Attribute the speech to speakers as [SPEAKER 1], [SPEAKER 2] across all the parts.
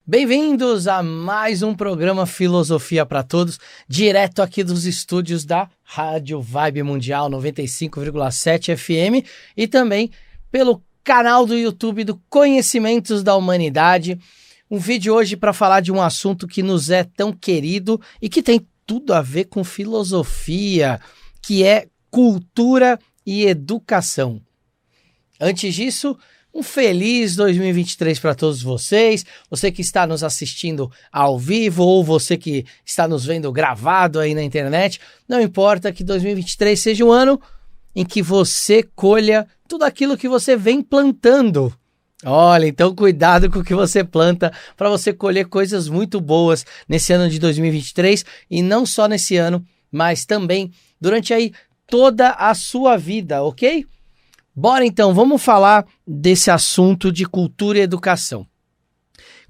[SPEAKER 1] Bem-vindos a mais um programa Filosofia para Todos, direto aqui dos estúdios da Rádio Vibe Mundial 95,7 FM e também pelo canal do YouTube do Conhecimentos da Humanidade. Um vídeo hoje para falar de um assunto que nos é tão querido e que tem tudo a ver com filosofia, que é cultura e educação. Antes disso, um feliz 2023 para todos vocês, você que está nos assistindo ao vivo ou você que está nos vendo gravado aí na internet. Não importa, que 2023 seja um ano em que você colha tudo aquilo que você vem plantando. Olha, então cuidado com o que você planta para você colher coisas muito boas nesse ano de 2023 e não só nesse ano, mas também durante aí toda a sua vida, ok? Bora então, vamos falar desse assunto de cultura e educação.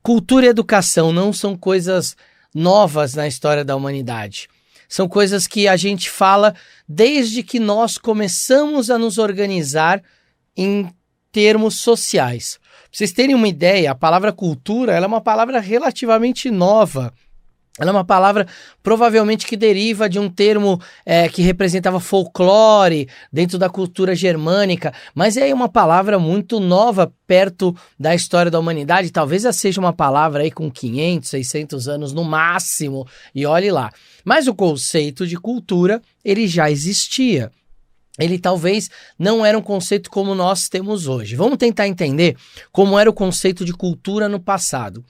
[SPEAKER 1] Cultura e educação não são coisas novas na história da humanidade. São coisas que a gente fala desde que nós começamos a nos organizar em termos sociais. Para vocês terem uma ideia, a palavra cultura ela é uma palavra relativamente nova. Ela é uma palavra provavelmente que deriva de um termo que representava folclore dentro da cultura germânica, mas é uma palavra muito nova perto da história da humanidade. Talvez ela seja uma palavra aí com 500, 600 anos no máximo, e olhe lá. Mas o conceito de cultura, ele já existia. Ele talvez não era um conceito como nós temos hoje. Vamos tentar entender como era o conceito de cultura no passado.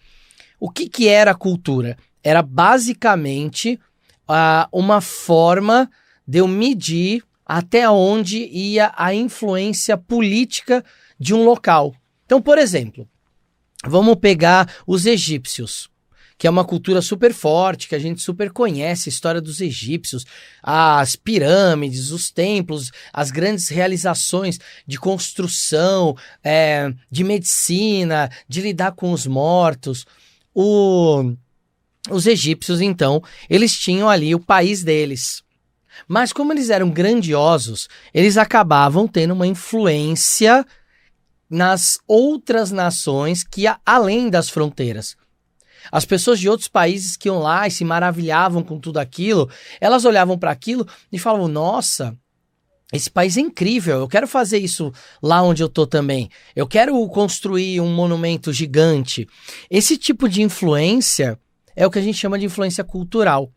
[SPEAKER 1] O que era a cultura? Era basicamente uma forma de eu medir até onde ia a influência política de um local. Então, por exemplo, vamos pegar os egípcios, que é uma cultura super forte, que a gente super conhece, a história dos egípcios, as pirâmides, os templos, as grandes realizações de construção, de medicina, de lidar com os mortos. Os egípcios, então, eles tinham ali o país deles. Mas como eles eram grandiosos, eles acabavam tendo uma influência nas outras nações que iam além das fronteiras. As pessoas de outros países que iam lá e se maravilhavam com tudo aquilo, elas olhavam para aquilo e falavam, nossa, esse país é incrível, eu quero fazer isso lá onde eu tô também. Eu quero construir um monumento gigante. Esse tipo de influência é o que a gente chama de influência cultural.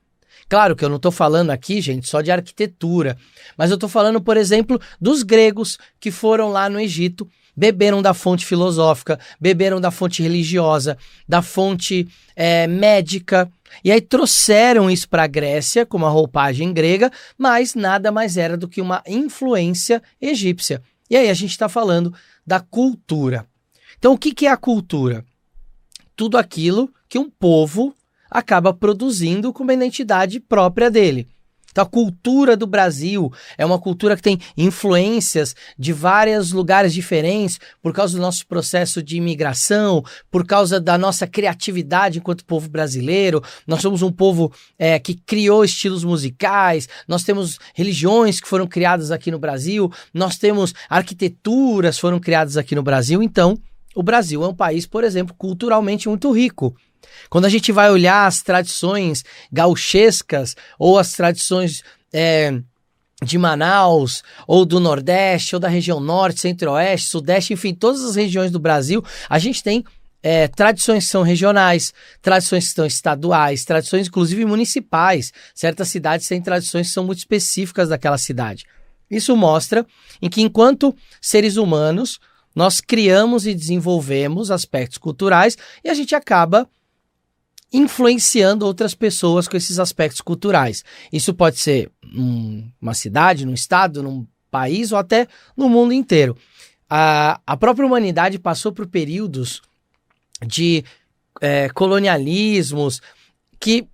[SPEAKER 1] Claro que eu não estou falando aqui, gente, só de arquitetura, mas eu estou falando, por exemplo, dos gregos que foram lá no Egito, beberam da fonte filosófica, beberam da fonte religiosa, da fonte médica, e aí trouxeram isso para a Grécia com uma roupagem grega, mas nada mais era do que uma influência egípcia. E aí a gente está falando da cultura. Então o que é a cultura? Tudo aquilo que um povo acaba produzindo com uma identidade própria dele. Então a cultura do Brasil é uma cultura que tem influências de vários lugares diferentes por causa do nosso processo de imigração, por causa da nossa criatividade enquanto povo brasileiro. Nós somos um povo que criou estilos musicais, nós temos religiões que foram criadas aqui no Brasil, nós temos arquiteturas que foram criadas aqui no Brasil. Então, o Brasil é um país, por exemplo, culturalmente muito rico. Quando a gente vai olhar as tradições gauchescas ou as tradições de Manaus, ou do Nordeste, ou da região Norte, Centro-Oeste, Sudeste, enfim, todas as regiões do Brasil, a gente tem tradições que são regionais, tradições que são estaduais, tradições inclusive municipais. Certas cidades têm tradições que são muito específicas daquela cidade. Isso mostra em que, enquanto seres humanos, nós criamos e desenvolvemos aspectos culturais e a gente acaba influenciando outras pessoas com esses aspectos culturais. Isso pode ser numa cidade, num estado, num país ou até no mundo inteiro. A própria humanidade passou por períodos de colonialismos que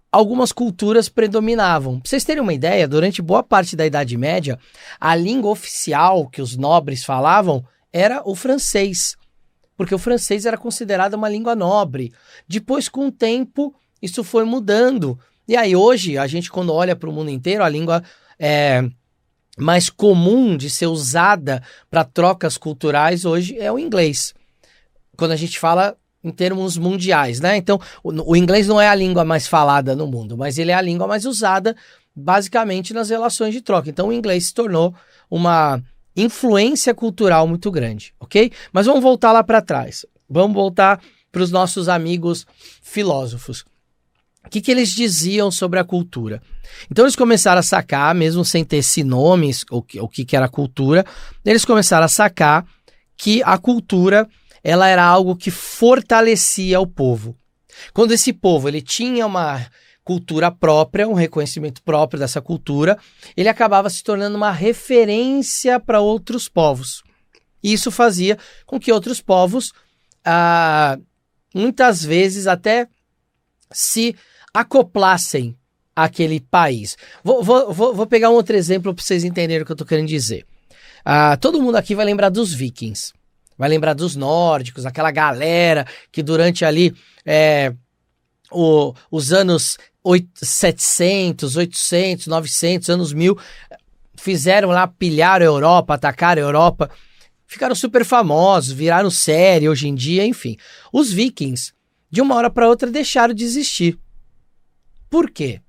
[SPEAKER 1] algumas culturas predominavam. Para vocês terem uma ideia, durante boa parte da Idade Média, a língua oficial que os nobres falavam era o francês, porque o francês era considerado uma língua nobre. Depois, com o tempo, isso foi mudando. E aí hoje, a gente quando olha para o mundo inteiro, a língua mais comum de ser usada para trocas culturais hoje é o inglês. Quando a gente fala em termos mundiais, né? Então, o inglês não é a língua mais falada no mundo, mas ele é a língua mais usada basicamente nas relações de troca. Então, o inglês se tornou uma influência cultural muito grande, ok? Mas vamos voltar lá para trás. Vamos voltar para os nossos amigos filósofos. O que eles diziam sobre a cultura? Então eles começaram a sacar, mesmo sem ter esse nome, o que era cultura, eles começaram a sacar que a cultura ela era algo que fortalecia o povo. Quando esse povo ele tinha uma cultura própria, um reconhecimento próprio dessa cultura, ele acabava se tornando uma referência para outros povos. E isso fazia com que outros povos, muitas vezes até se acoplassem àquele país. Vou pegar um outro exemplo para vocês entenderem o que eu estou querendo dizer. Todo mundo aqui vai lembrar dos vikings, vai lembrar dos nórdicos, aquela galera que durante ali os anos 700, 800, 900, anos 1000, fizeram lá, pilharam a Europa, atacaram a Europa, ficaram super famosos, viraram série hoje em dia, enfim. Os vikings, de uma hora para outra, deixaram de existir. Por quê?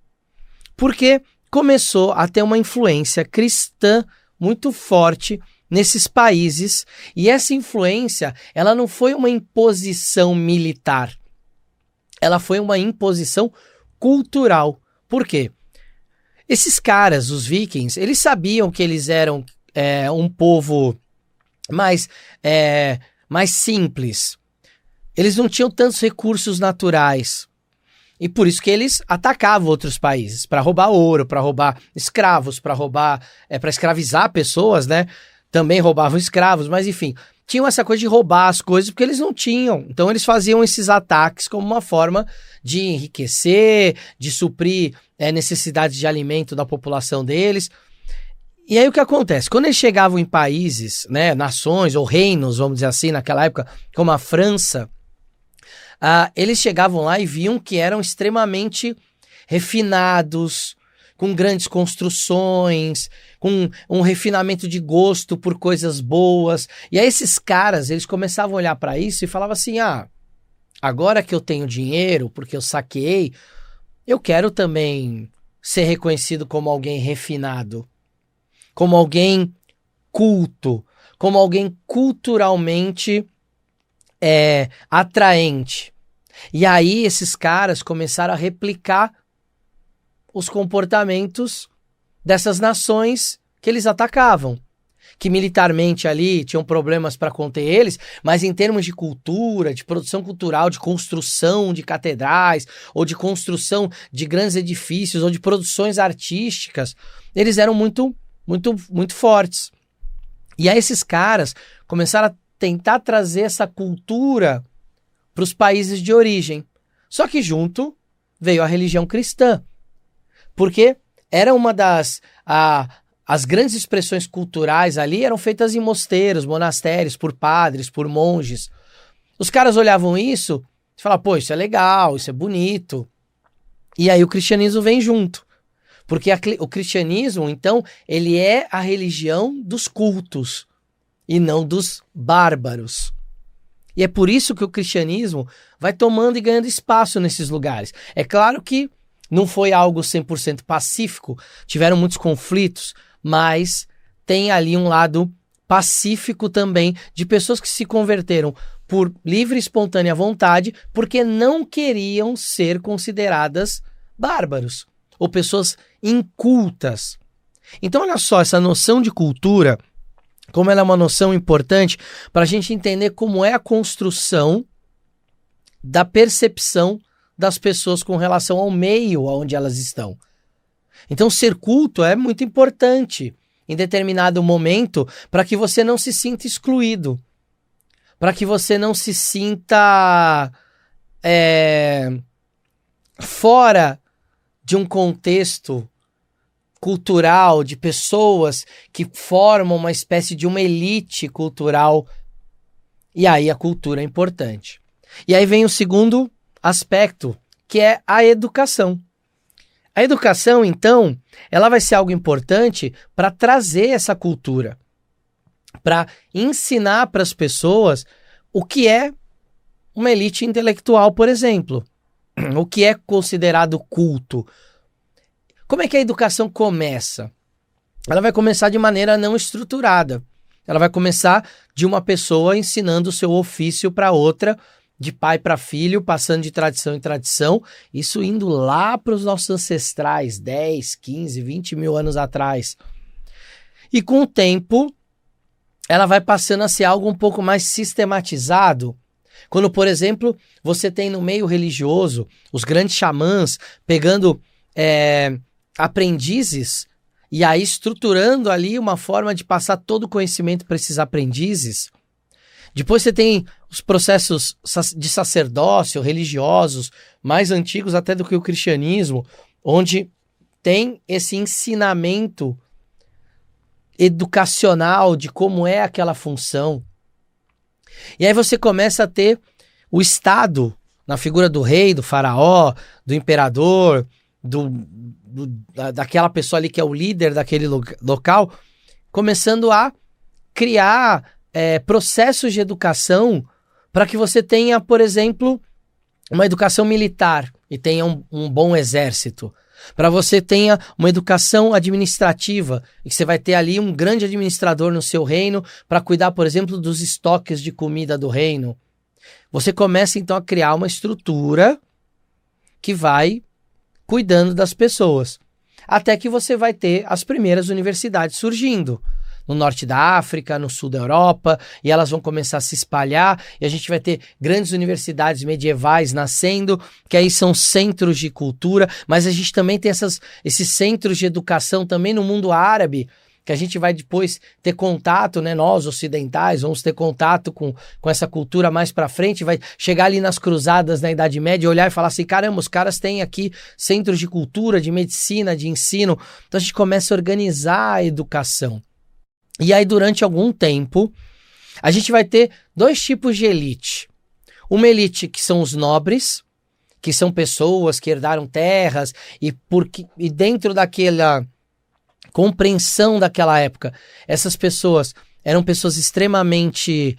[SPEAKER 1] Porque começou a ter uma influência cristã muito forte nesses países, e essa influência, ela não foi uma imposição militar, ela foi uma imposição cultural. Por quê? Esses caras, os vikings, eles sabiam que eles eram um povo mais simples. Eles não tinham tantos recursos naturais. E por isso que eles atacavam outros países, para roubar ouro, para roubar escravos, para escravizar pessoas, né? Também roubavam escravos, mas enfim, tinham essa coisa de roubar as coisas porque eles não tinham. Então eles faziam esses ataques como uma forma de enriquecer, de suprir necessidades de alimento da população deles. E aí o que acontece? Quando eles chegavam em países, né, nações ou reinos, vamos dizer assim, naquela época, como a França, eles chegavam lá e viam que eram extremamente refinados, com grandes construções, com um refinamento de gosto por coisas boas. E aí esses caras, eles começavam a olhar para isso e falavam assim, agora que eu tenho dinheiro, porque eu saqueei, eu quero também ser reconhecido como alguém refinado, como alguém culto, como alguém culturalmente atraente. E aí esses caras começaram a replicar os comportamentos dessas nações que eles atacavam, que militarmente ali tinham problemas para conter eles, mas em termos de cultura, de produção cultural, de construção de catedrais, ou de construção de grandes edifícios, ou de produções artísticas, eles eram muito, muito, muito fortes. E aí esses caras começaram a tentar trazer essa cultura para os países de origem. Só que junto veio a religião cristã, porque era uma as grandes expressões culturais ali eram feitas em mosteiros, monastérios, por padres, por monges. Os caras olhavam isso e falavam, pô, isso é legal, isso é bonito. E aí o cristianismo vem junto. Porque o cristianismo, então, ele é a religião dos cultos e não dos bárbaros. E é por isso que o cristianismo vai tomando e ganhando espaço nesses lugares. É claro que não foi algo 100% pacífico, tiveram muitos conflitos, mas tem ali um lado pacífico também de pessoas que se converteram por livre e espontânea vontade porque não queriam ser consideradas bárbaros ou pessoas incultas. Então olha só, essa noção de cultura, como ela é uma noção importante para a gente entender como é a construção da percepção das pessoas com relação ao meio onde elas estão. Então ser culto é muito importante em determinado momento para que você não se sinta excluído, para que você não se sinta fora de um contexto cultural, de pessoas que formam uma espécie de uma elite cultural. E aí a cultura é importante. E aí vem o segundo aspecto, que é a educação. A educação, então, ela vai ser algo importante para trazer essa cultura, para ensinar para as pessoas o que é uma elite intelectual, por exemplo. O que é considerado culto? Como é que a educação começa? Ela vai começar de maneira não estruturada. Ela vai começar de uma pessoa ensinando o seu ofício para outra, de pai para filho, passando de tradição em tradição, isso indo lá para os nossos ancestrais, 10, 15, 20 mil anos atrás. E com o tempo, ela vai passando a ser algo um pouco mais sistematizado. Quando, por exemplo, você tem no meio religioso os grandes xamãs pegando aprendizes e aí estruturando ali uma forma de passar todo o conhecimento para esses aprendizes. Depois você tem os processos de sacerdócio religiosos mais antigos até do que o cristianismo, onde tem esse ensinamento educacional de como é aquela função. E aí você começa a ter o Estado, na figura do rei, do faraó, do imperador, daquela pessoa ali que é o líder daquele local, começando a criar processos de educação para que você tenha, por exemplo, uma educação militar e tenha um bom exército. Para você tenha uma educação administrativa e que você vai ter ali um grande administrador no seu reino para cuidar, por exemplo, dos estoques de comida do reino. Você começa então a criar uma estrutura que vai cuidando das pessoas. Até que você vai ter as primeiras universidades surgindo no norte da África, no sul da Europa, e elas vão começar a se espalhar, e a gente vai ter grandes universidades medievais nascendo, que aí são centros de cultura, mas a gente também tem esses centros de educação também no mundo árabe, que a gente vai depois ter contato, né? Nós ocidentais vamos ter contato com essa cultura mais para frente, vai chegar ali nas cruzadas na Idade Média, olhar e falar assim, caramba, os caras têm aqui centros de cultura, de medicina, de ensino, então a gente começa a organizar a educação. E aí, durante algum tempo, a gente vai ter dois tipos de elite. Uma elite que são os nobres, que são pessoas que herdaram terras e dentro daquela compreensão daquela época, essas pessoas eram pessoas extremamente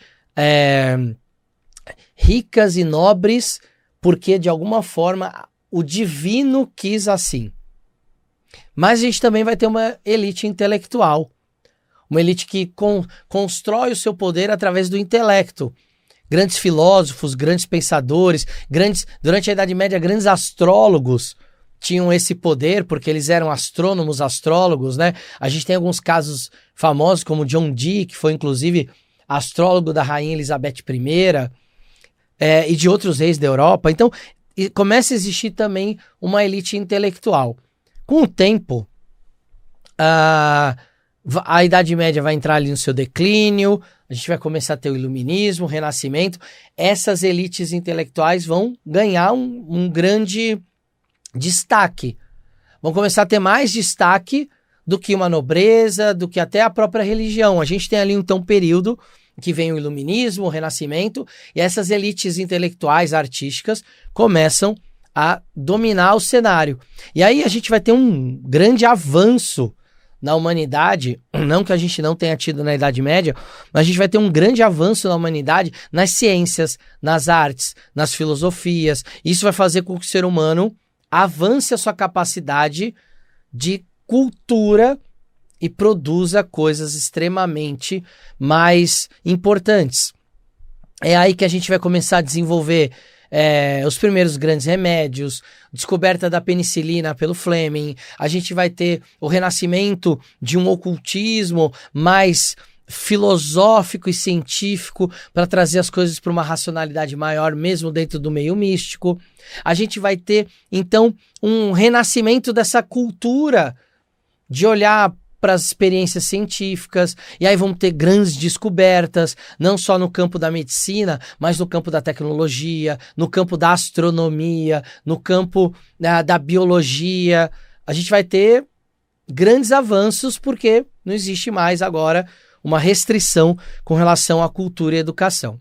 [SPEAKER 1] ricas e nobres, porque, de alguma forma, o divino quis assim. Mas a gente também vai ter uma elite intelectual. Uma elite que constrói o seu poder através do intelecto. Grandes filósofos, grandes pensadores, durante a Idade Média, grandes astrólogos tinham esse poder, porque eles eram astrônomos, astrólogos, né? A gente tem alguns casos famosos, como John Dee, que foi inclusive astrólogo da Rainha Elizabeth I, e de outros reis da Europa. Então, começa a existir também uma elite intelectual. Com o tempo, a Idade Média vai entrar ali no seu declínio, a gente vai começar a ter o Iluminismo, o Renascimento. Essas elites intelectuais vão ganhar um grande destaque. Vão começar a ter mais destaque do que uma nobreza, do que até a própria religião. A gente tem ali então um período que vem o Iluminismo, o Renascimento, e essas elites intelectuais, artísticas, começam a dominar o cenário. E aí a gente vai ter um grande avanço na humanidade, não que a gente não tenha tido na Idade Média, mas a gente vai ter um grande avanço na humanidade nas ciências, nas artes, nas filosofias. Isso vai fazer com que o ser humano avance a sua capacidade de cultura e produza coisas extremamente mais importantes. É aí que a gente vai começar a desenvolver os primeiros grandes remédios, descoberta da penicilina pelo Fleming, a gente vai ter o renascimento de um ocultismo mais filosófico e científico para trazer as coisas para uma racionalidade maior, mesmo dentro do meio místico. A gente vai ter, então, um renascimento dessa cultura de olhar para as experiências científicas, e aí vamos ter grandes descobertas, não só no campo da medicina, mas no campo da tecnologia, no campo da astronomia, no campo da biologia. A gente vai ter grandes avanços porque não existe mais agora uma restrição com relação à cultura e educação.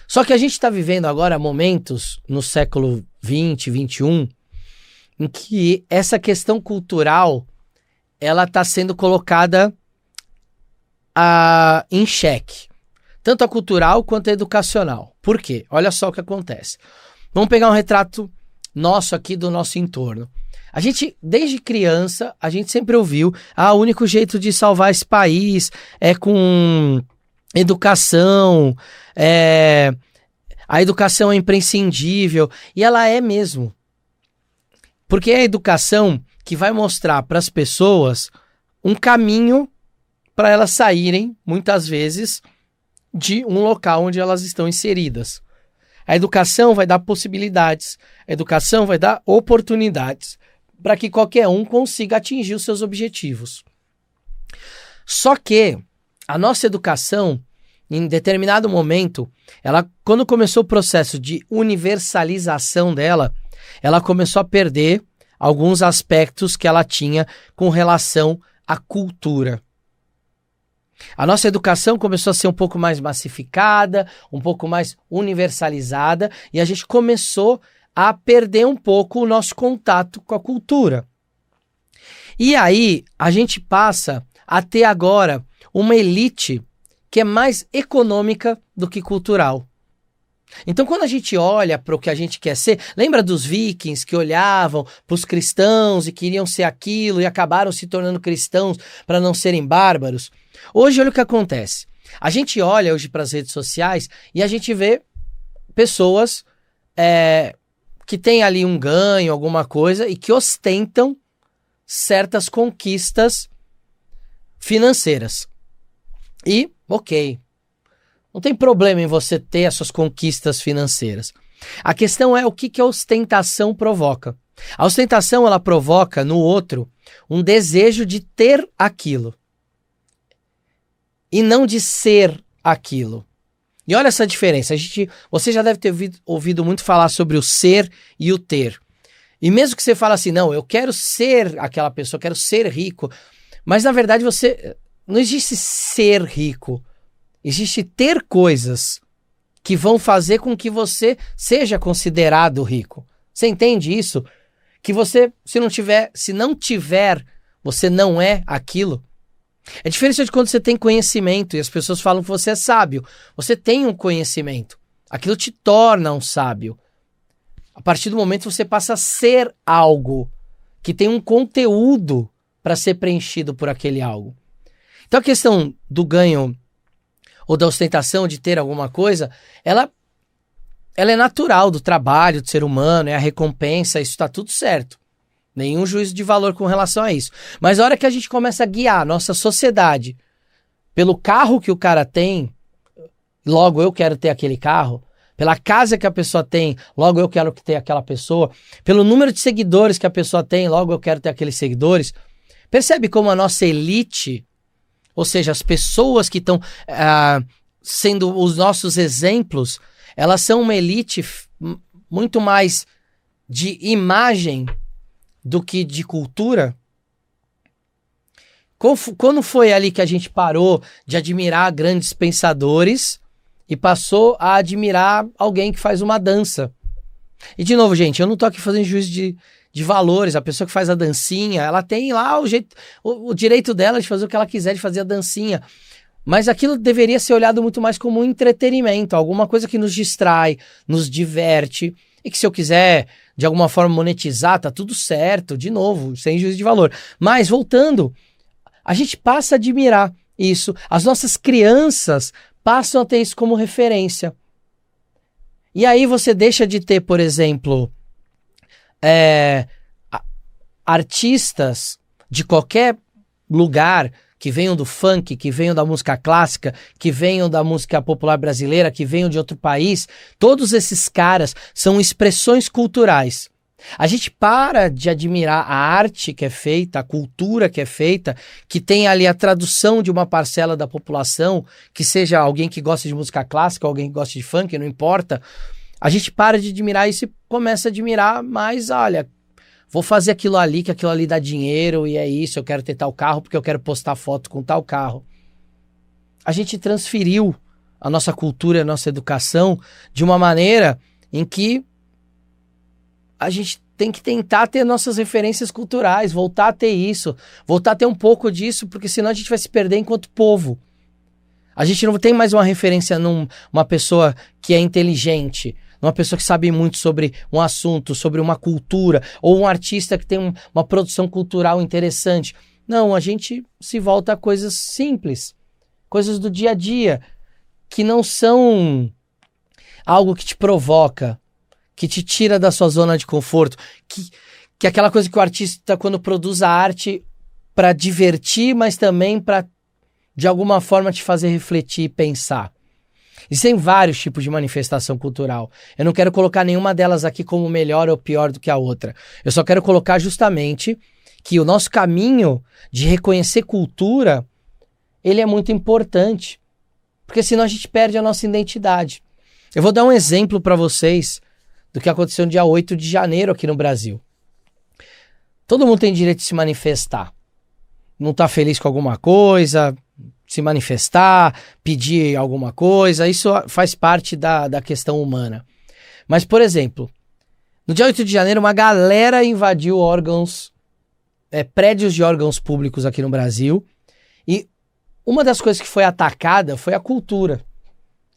[SPEAKER 1] Só que a gente está vivendo agora momentos no século XX, XXI, em que essa questão cultural ela está sendo colocada em xeque. tanto a cultural quanto a educacional. Por quê? Olha só o que acontece. Vamos pegar um retrato nosso aqui do nosso entorno. A gente, desde criança, a gente sempre ouviu, o único jeito de salvar esse país é com educação, a educação é imprescindível, e ela é mesmo. Porque é a educação que vai mostrar para as pessoas um caminho para elas saírem, muitas vezes, de um local onde elas estão inseridas. A educação vai dar possibilidades, a educação vai dar oportunidades para que qualquer um consiga atingir os seus objetivos. Só que a nossa educação, em determinado momento, quando começou o processo de universalização dela, ela começou a perder alguns aspectos que ela tinha com relação à cultura. A nossa educação começou a ser um pouco mais massificada, um pouco mais universalizada, e a gente começou a perder um pouco o nosso contato com a cultura. E aí, a gente passa a ter agora uma elite que é mais econômica do que cultural. Então, quando a gente olha para o que a gente quer ser, lembra dos vikings que olhavam para os cristãos e queriam ser aquilo e acabaram se tornando cristãos para não serem bárbaros? Hoje, olha o que acontece. A gente olha hoje para as redes sociais e a gente vê pessoas que têm ali um ganho, alguma coisa, e que ostentam certas conquistas financeiras. E, ok, não tem problema em você ter as suas conquistas financeiras. A questão é o que a ostentação provoca. A ostentação, ela provoca no outro um desejo de ter aquilo e não de ser aquilo. E olha essa diferença. Você já deve ter ouvido muito falar sobre o ser e o ter. E mesmo que você fale assim, não, eu quero ser aquela pessoa, eu quero ser rico. Mas na verdade não existe ser rico. Existe ter coisas que vão fazer com que você seja considerado rico. Você entende isso? Que você, se não tiver, você não é aquilo. É diferente de quando você tem conhecimento e as pessoas falam que você é sábio. Você tem um conhecimento. Aquilo te torna um sábio. A partir do momento que você passa a ser algo que tem um conteúdo para ser preenchido por aquele algo. Então a questão do ganho ou da ostentação de ter alguma coisa, ela é natural do trabalho do ser humano, é a recompensa, isso está tudo certo. Nenhum juízo de valor com relação a isso. Mas a hora que a gente começa a guiar a nossa sociedade pelo carro que o cara tem, logo eu quero ter aquele carro, pela casa que a pessoa tem, logo eu quero ter aquela pessoa, pelo número de seguidores que a pessoa tem, logo eu quero ter aqueles seguidores. Percebe como a nossa elite, ou seja, as pessoas que estão sendo os nossos exemplos, elas são uma elite muito mais de imagem do que de cultura? Quando foi ali que a gente parou de admirar grandes pensadores e passou a admirar alguém que faz uma dança? E de novo, gente, eu não tô aqui fazendo juízo de valores. A pessoa que faz a dancinha, ela tem lá o direito dela de fazer o que ela quiser, de fazer a dancinha. Mas aquilo deveria ser olhado muito mais como um entretenimento, alguma coisa que nos distrai, nos diverte, e que se eu quiser, de alguma forma, monetizar, tá tudo certo, de novo, sem juízo de valor. Mas, voltando, a gente passa a admirar isso. As nossas crianças passam a ter isso como referência. E aí você deixa de ter, por exemplo, artistas de qualquer lugar que venham do funk, que venham da música clássica, que venham da música popular brasileira, que venham de outro país. Todos esses caras são expressões culturais. A gente para de admirar a arte que é feita, a cultura que é feita, que tem ali a tradução de uma parcela da população, que seja alguém que gosta de música clássica, alguém que gosta de funk, não importa. A gente para de admirar isso e começa a admirar mais, olha, vou fazer aquilo ali, que aquilo ali dá dinheiro e é isso, eu quero ter tal carro porque eu quero postar foto com tal carro. A gente transferiu a nossa cultura, a nossa educação de uma maneira em que a gente tem que tentar ter nossas referências culturais, voltar a ter isso, voltar a ter um pouco disso, porque senão a gente vai se perder enquanto povo. A gente não tem mais uma referência numa pessoa que é inteligente, uma pessoa que sabe muito sobre um assunto, sobre uma cultura, ou um artista que tem uma produção cultural interessante. Não, a gente se volta a coisas simples, coisas do dia a dia, que não são algo que te provoca, que te tira da sua zona de conforto, que é aquela coisa que o artista, quando produz a arte, para divertir, mas também para, de alguma forma, te fazer refletir e pensar. Existem vários tipos de manifestação cultural. Eu não quero colocar nenhuma delas aqui como melhor ou pior do que a outra. Eu só quero colocar justamente que o nosso caminho de reconhecer cultura, ele é muito importante. Porque senão a gente perde a nossa identidade. Eu vou dar um exemplo para vocês do que aconteceu no dia 8 de janeiro aqui no Brasil. Todo mundo tem direito de se manifestar. Não está feliz com alguma coisa, se manifestar, pedir alguma coisa, isso faz parte da questão humana. Mas, por exemplo, no dia 8 de janeiro, uma galera invadiu prédios de órgãos públicos aqui no Brasil, e uma das coisas que foi atacada foi a cultura.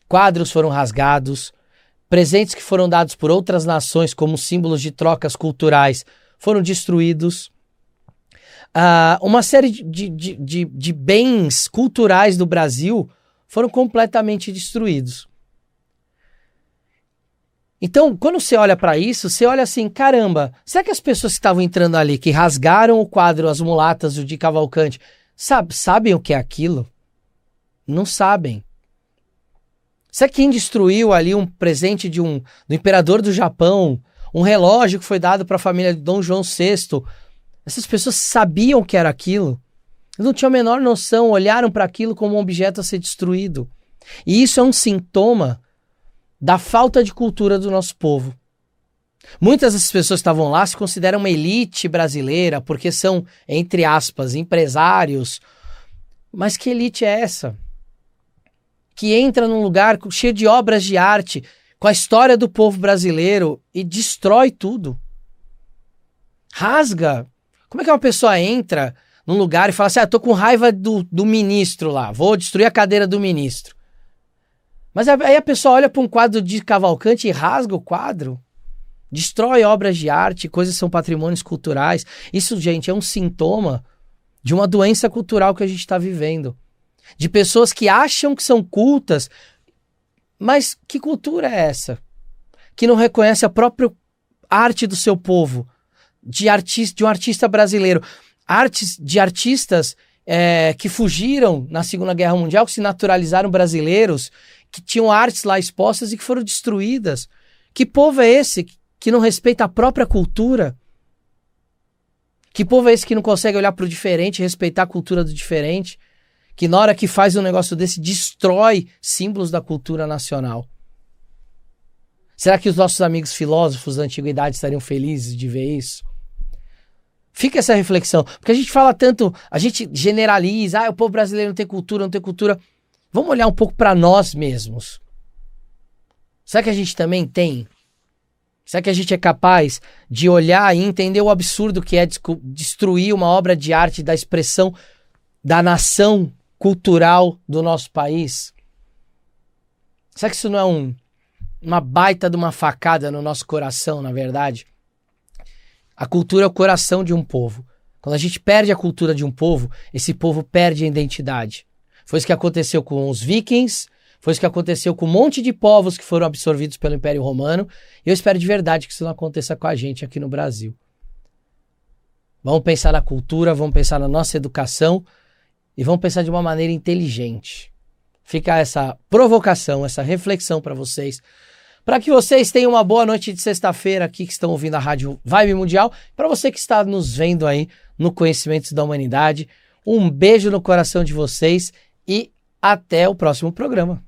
[SPEAKER 1] Quadros foram rasgados, presentes que foram dados por outras nações como símbolos de trocas culturais foram destruídos. Uma série de bens culturais do Brasil foram completamente destruídos. Então, quando você olha para isso, você olha assim, caramba, será que as pessoas que estavam entrando ali, que rasgaram o quadro As Mulatas do Di Cavalcanti, sabem o que é aquilo? Não sabem. Será que quem destruiu ali um presente do imperador do Japão, um relógio que foi dado para a família de Dom João VI, essas pessoas sabiam o que era aquilo? Não tinham a menor noção, olharam para aquilo como um objeto a ser destruído. E isso é um sintoma da falta de cultura do nosso povo. Muitas dessas pessoas que estavam lá se consideram uma elite brasileira, porque são, entre aspas, empresários. Mas que elite é essa? Que entra num lugar cheio de obras de arte, com a história do povo brasileiro e destrói tudo. Rasga. Como é que uma pessoa entra num lugar e fala assim, tô com raiva do ministro lá, vou destruir a cadeira do ministro. Mas aí a pessoa olha para um quadro de Cavalcanti e rasga o quadro, destrói obras de arte, coisas que são patrimônios culturais. Isso, gente, é um sintoma de uma doença cultural que a gente está vivendo. De pessoas que acham que são cultas, mas que cultura é essa? Que não reconhece a própria arte do seu povo, de um artista brasileiro. De artistas que fugiram na Segunda Guerra Mundial, que se naturalizaram brasileiros, que tinham artes lá expostas e que foram destruídas. Que povo é esse que não respeita a própria cultura? Que povo é esse que não consegue olhar para o diferente, respeitar a cultura do diferente? Que na hora que faz um negócio desse, destrói símbolos da cultura nacional. Será que os nossos amigos filósofos da antiguidade estariam felizes de ver isso? Fica essa reflexão, porque a gente fala tanto, a gente generaliza, o povo brasileiro não tem cultura, não tem cultura. Vamos olhar um pouco para nós mesmos. Será que a gente também tem? Será que a gente é capaz de olhar e entender o absurdo que é destruir uma obra de arte da expressão da nação cultural do nosso país? Será que isso não é uma baita de uma facada no nosso coração, na verdade? A cultura é o coração de um povo. Quando a gente perde a cultura de um povo, esse povo perde a identidade. Foi isso que aconteceu com os vikings, foi isso que aconteceu com um monte de povos que foram absorvidos pelo Império Romano, e eu espero de verdade que isso não aconteça com a gente aqui no Brasil. Vamos pensar na cultura, vamos pensar na nossa educação, e vamos pensar de uma maneira inteligente. Fica essa provocação, essa reflexão para vocês, para que vocês tenham uma boa noite de sexta-feira aqui que estão ouvindo a Rádio Vibe Mundial. Para você que está nos vendo aí no Conhecimentos da Humanidade, um beijo no coração de vocês e até o próximo programa.